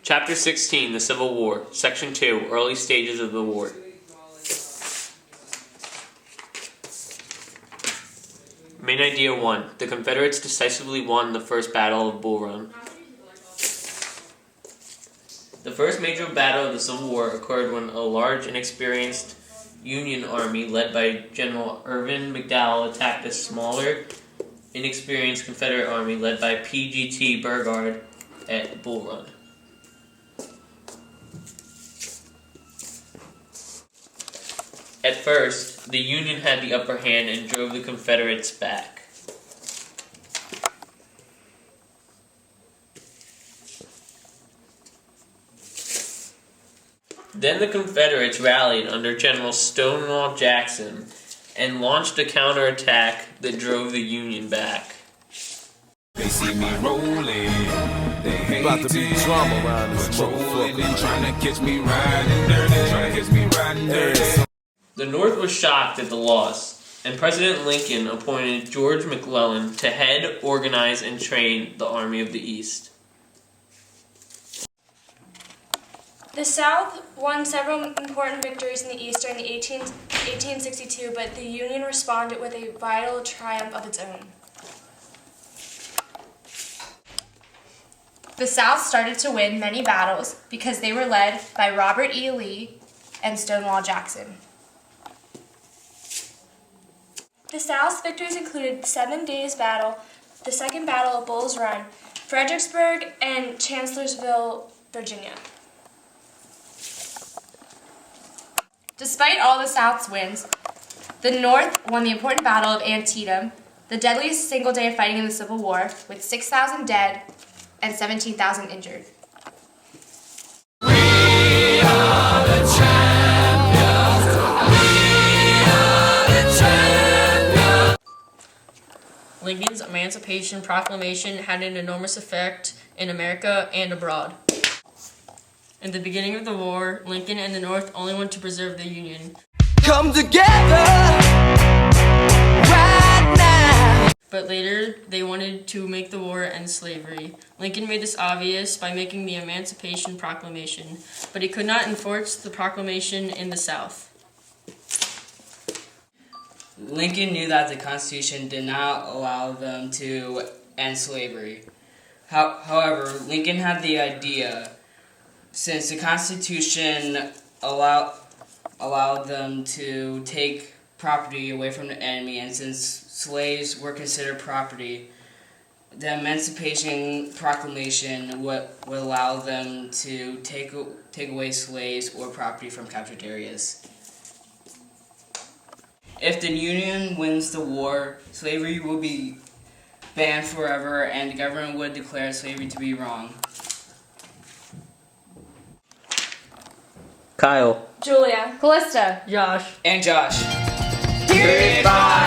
Chapter 16, The Civil War, Section 2, Early Stages of the War. Main Idea 1. The Confederates decisively won the First Battle of Bull Run. The first major battle of the Civil War occurred when a large, inexperienced Union army led by General Irvin McDowell attacked a smaller, inexperienced Confederate army led by P.G.T. Burgard at Bull Run. At first, the Union had the upper hand and drove the Confederates back. Then the Confederates rallied under General Stonewall Jackson and launched a counterattack that drove the Union back. They see me rolling, they hate about to be drama around this motherfucker, and trying to catch me riding dirty, The North was shocked at the loss, and President Lincoln appointed George McClellan to head, organize, and train the Army of the East. The South won several important victories in the East during the 1862, but the Union responded with a vital triumph of its own. The South started to win many battles because they were led by Robert E. Lee and Stonewall Jackson. The South's victories included the 7 Days Battle, the Second Battle of Bull's Run, Fredericksburg, and Chancellorsville, Virginia. Despite all the South's wins, the North won the important Battle of Antietam, the deadliest single day of fighting in the Civil War, with 6,000 dead and 17,000 injured. Lincoln's Emancipation Proclamation had an enormous effect in America and abroad. In the beginning of the war, Lincoln and the North only wanted to preserve the Union. Come together right now. But later, they wanted to make the war end slavery. Lincoln made this obvious by making the Emancipation Proclamation, but he could not enforce the proclamation in the South. Lincoln knew that the Constitution did not allow them to end slavery. However, Lincoln had the idea, since the Constitution allowed them to take property away from the enemy, and since slaves were considered property, the Emancipation Proclamation would allow them to take away slaves or property from captured areas. If the Union wins the war, slavery will be banned forever, and the government would declare slavery to be wrong. Kyle. Julia. Callista. Josh. And Josh. Period 5.